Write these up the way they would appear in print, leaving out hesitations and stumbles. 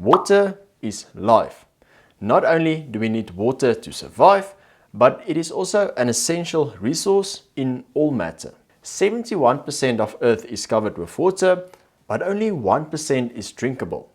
Water is life. Not only do we need water to survive, but it is also an essential resource in all matter. 71% of Earth is covered with water, but only 1% is drinkable.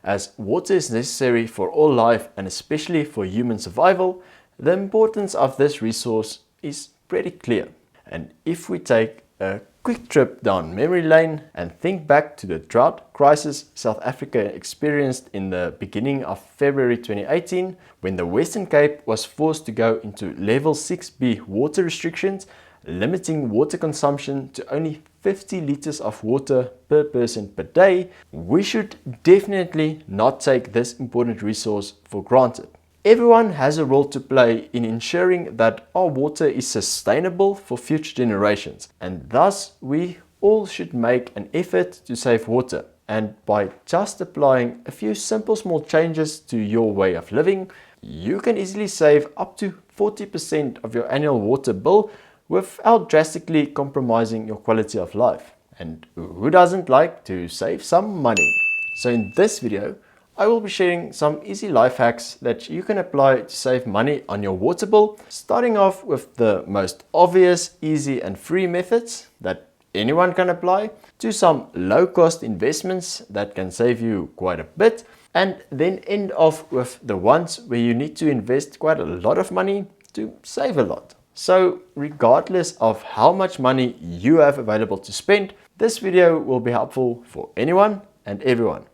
As water is necessary for all life and especially for human survival, the importance of this resource is pretty clear. And if we take a quick trip down memory lane and think back to the drought crisis South Africa experienced in the beginning of February 2018, when the Western Cape was forced to go into level 6B water restrictions, limiting water consumption to only 50 liters of water per person per day, we should definitely not take this important resource for granted. Everyone has a role to play in ensuring that our water is sustainable for future generations, and thus we all should make an effort to save water. And by just applying a few simple small changes to your way of living, you can easily save up to 40% of your annual water bill without drastically compromising your quality of life. And who doesn't like to save some money? So in this video, I will be sharing some easy life hacks that you can apply to save money on your water bill, starting off with the most obvious, easy and free methods that anyone can apply, to some low-cost investments that can save you quite a bit, and then end off with the ones where you need to invest quite a lot of money to save a lot. So regardless of how much money you have available to spend, this video will be helpful for anyone and everyone.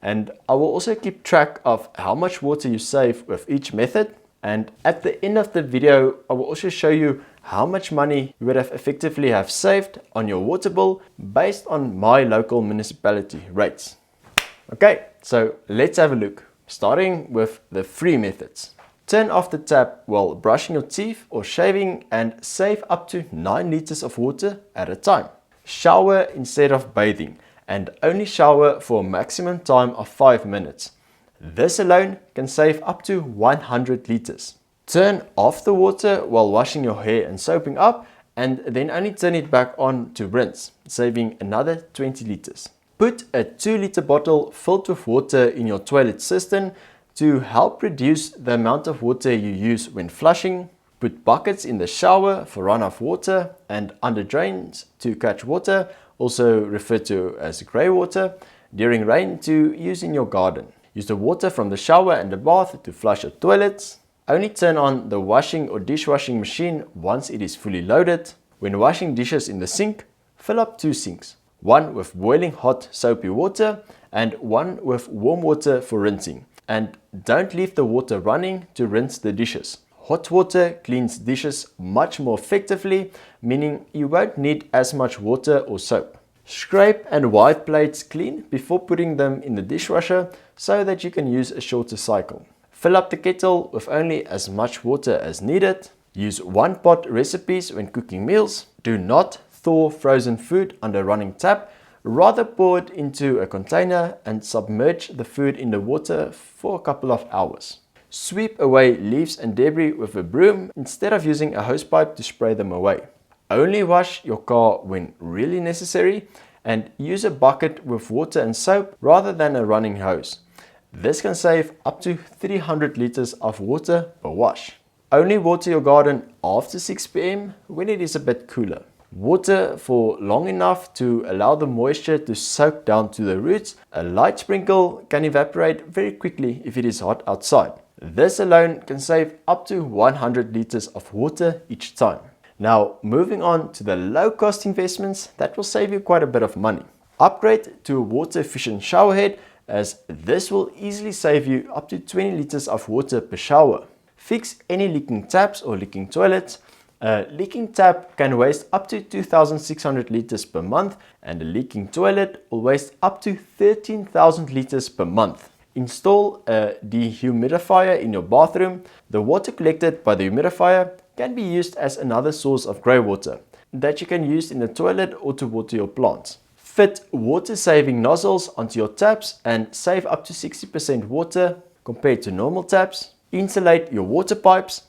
And I will also keep track of how much water you save with each method. And at the end of the video, I will also show you how much money you would have effectively have saved on your water bill based on my local municipality rates. Okay, so let's have a look, starting with the free methods. Turn off the tap while brushing your teeth or shaving and save up to 9 liters of water at a time. Shower instead of bathing, and only shower for a maximum time of 5 minutes. This alone can save up to 100 liters. Turn off the water while washing your hair and soaping up, and then only turn it back on to rinse, saving another 20 liters. Put a 2-liter bottle filled with water in your toilet cistern to help reduce the amount of water you use when flushing. Put buckets in the shower for runoff water and under drains to catch water, also referred to as grey water, during rain to use in your garden. Use the water from the shower and the bath to flush your toilets. Only turn on the washing or dishwashing machine once it is fully loaded. When washing dishes in the sink, fill up 2 sinks, one with boiling hot soapy water and one with warm water for rinsing. And don't leave the water running to rinse the dishes. Hot water cleans dishes much more effectively, meaning you won't need as much water or soap. Scrape and wipe plates clean before putting them in the dishwasher so that you can use a shorter cycle. Fill up the kettle with only as much water as needed. Use one-pot recipes when cooking meals. Do not thaw frozen food under running tap. Rather pour it into a container and submerge the food in the water for a couple of hours. Sweep away leaves and debris with a broom instead of using a hosepipe to spray them away. Only wash your car when really necessary and use a bucket with water and soap rather than a running hose. This can save up to 300 liters of water per wash. Only water your garden after 6 p.m. when it is a bit cooler. Water for long enough to allow the moisture to soak down to the roots. A light sprinkle can evaporate very quickly if it is hot outside. This alone can save up to 100 liters of water each time. Now, moving on to the low-cost investments that will save you quite a bit of money. Upgrade to a water-efficient shower head, as this will easily save you up to 20 liters of water per shower. Fix any leaking taps or leaking toilets. A leaking tap can waste up to 2,600 liters per month, and a leaking toilet will waste up to 13,000 liters per month. Install a dehumidifier in your bathroom. The water collected by the humidifier can be used as another source of grey water that you can use in the toilet or to water your plants. Fit water-saving nozzles onto your taps and save up to 60% water compared to normal taps. Insulate your water pipes.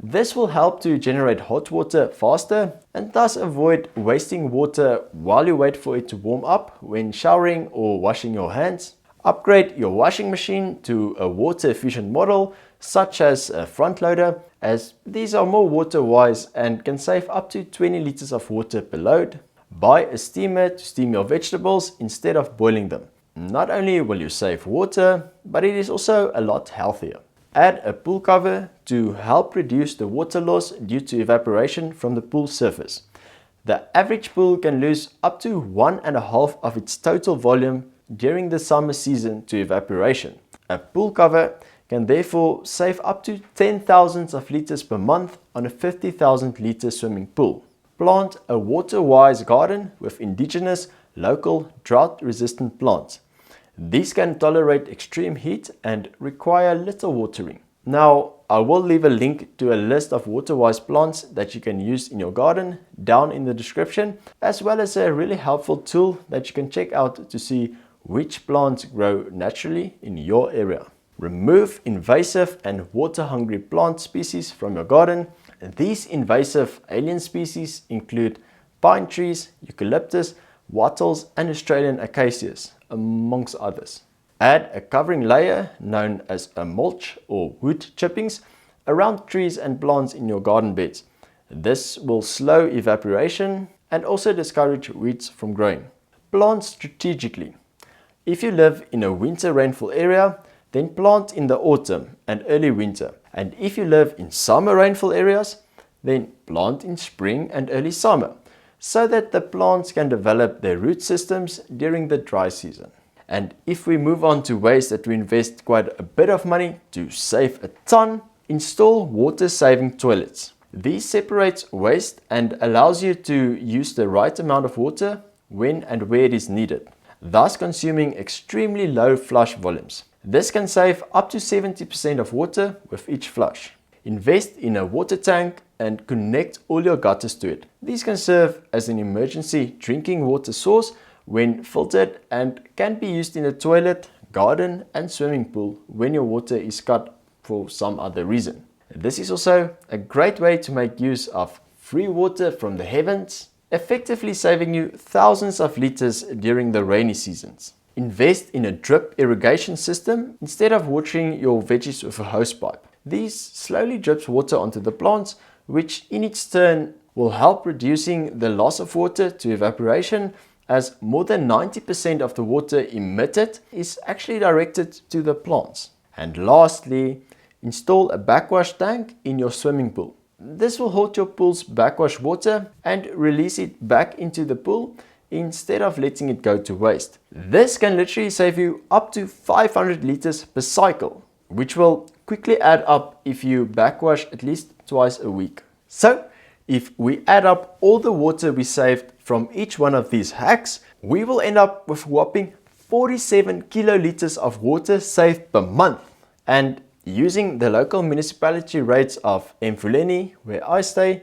This will help to generate hot water faster and thus avoid wasting water while you wait for it to warm up when showering or washing your hands. Upgrade your washing machine to a water efficient model such as a front loader, as these are more water wise and can save up to 20 liters of water per load. Buy a steamer to steam your vegetables instead of boiling them. Not only will you save water, but it is also a lot healthier. Add a pool cover to help reduce the water loss due to evaporation from the pool surface. The average pool can lose up to 1.5 of its total volume during the summer season to evaporation. A pool cover can therefore save up to 10,000 of liters per month on a 50,000 liter swimming pool. Plant a water-wise garden with indigenous, local, drought-resistant plants. These can tolerate extreme heat and require little watering. Now, I will leave a link to a list of water-wise plants that you can use in your garden down in the description, as well as a really helpful tool that you can check out to see which plants grow naturally in your area. Remove invasive and water-hungry plant species from your garden. These invasive alien species include pine trees, eucalyptus, wattles and Australian acacias, amongst others. Add a covering layer known as a mulch or wood chippings around trees and plants in your garden beds. This will slow evaporation and also discourage weeds from growing. Plant strategically. If you live in a winter rainfall area, then plant in the autumn and early winter. And if you live in summer rainfall areas, then plant in spring and early summer, so that the plants can develop their root systems during the dry season. And if we move on to ways that we invest quite a bit of money to save a ton, install water-saving toilets. These separates waste and allows you to use the right amount of water when and where it is needed, thus consuming extremely low flush volumes. This can save up to 70% of water with each flush. Invest in a water tank and connect all your gutters to it. These can serve as an emergency drinking water source when filtered and can be used in a toilet, garden and swimming pool when your water is cut for some other reason. This is also a great way to make use of free water from the heavens, effectively saving you thousands of liters during the rainy seasons. Invest in a drip irrigation system instead of watering your veggies with a hose pipe. These slowly drips water onto the plants, which in its turn will help reducing the loss of water to evaporation, as more than 90% of the water emitted is actually directed to the plants. And lastly, install a backwash tank in your swimming pool. This will hold your pool's backwash water and release it back into the pool instead of letting it go to waste. This can literally save you up to 500 liters per cycle, which will quickly add up if you backwash at least twice a week. So, if we add up all the water we saved from each one of these hacks, we will end up with a whopping 47 kiloliters of water saved per month. And using the local municipality rates of Mfuleni, where I stay,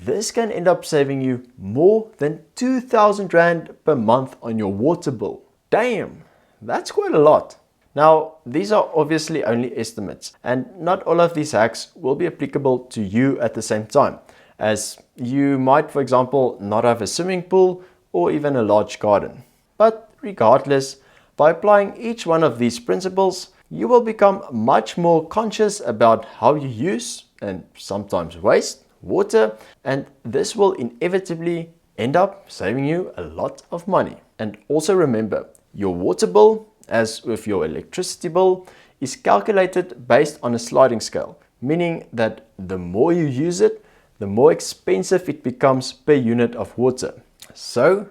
this can end up saving you more than 2,000 Rand per month on your water bill. Damn, that's quite a lot. Now, these are obviously only estimates, and not all of these hacks will be applicable to you at the same time, as you might, for example, not have a swimming pool or even a large garden. But regardless, by applying each one of these principles, you will become much more conscious about how you use and sometimes waste water, and this will inevitably end up saving you a lot of money. And also remember, your water bill, as with your electricity bill, is calculated based on a sliding scale, meaning that the more you use it, the more expensive it becomes per unit of water. So,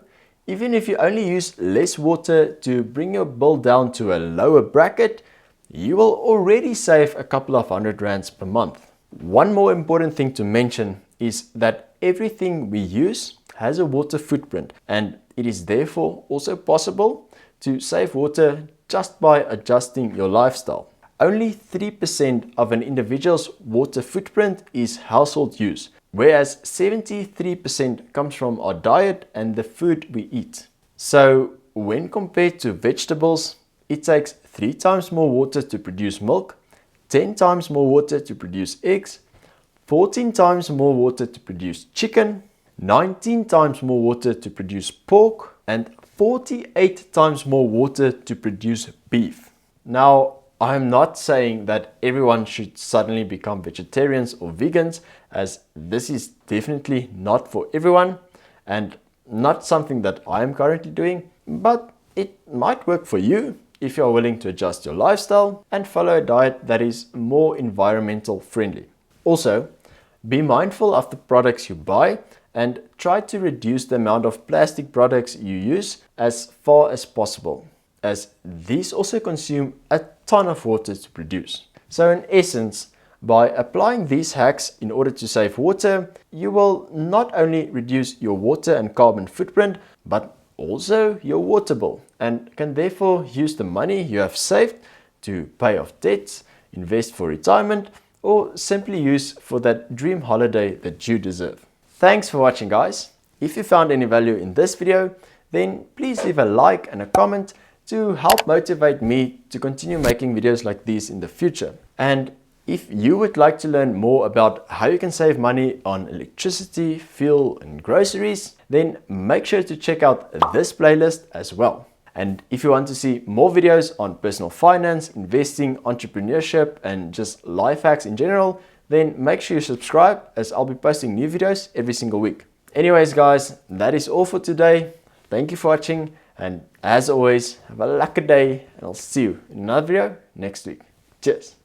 even if you only use less water to bring your bill down to a lower bracket, you will already save a couple of $100 per month. One more important thing to mention is that everything we use has a water footprint, and it is therefore also possible to save water just by adjusting your lifestyle. Only 3% of an individual's water footprint is household use, whereas 73% comes from our diet and the food we eat. So when compared to vegetables, it takes 3 times more water to produce milk, 10 times more water to produce eggs, 14 times more water to produce chicken, 19 times more water to produce pork, and 48 times more water to produce beef. Now, I'm not saying that everyone should suddenly become vegetarians or vegans, as this is definitely not for everyone and not something that I'm currently doing, but it might work for you if you're willing to adjust your lifestyle and follow a diet that is more environmental friendly. Also, be mindful of the products you buy and try to reduce the amount of plastic products you use as far as possible, as these also consume a ton of water to produce. So in essence, by applying these hacks in order to save water, you will not only reduce your water and carbon footprint, but also your water bill, and can therefore use the money you have saved to pay off debts, invest for retirement, or simply use for that dream holiday that you deserve. Thanks for watching, guys. If you found any value in this video, then please leave a like and a comment to help motivate me to continue making videos like these in the future. And if you would like to learn more about how you can save money on electricity, fuel and groceries, then make sure to check out this playlist as well. And if you want to see more videos on personal finance, investing, entrepreneurship and just life hacks in general, then make sure you subscribe, as I'll be posting new videos every single week. Anyways guys, that is all for today. Thank you for watching, and as always, have a lucky day, and I'll see you in another video next week. Cheers!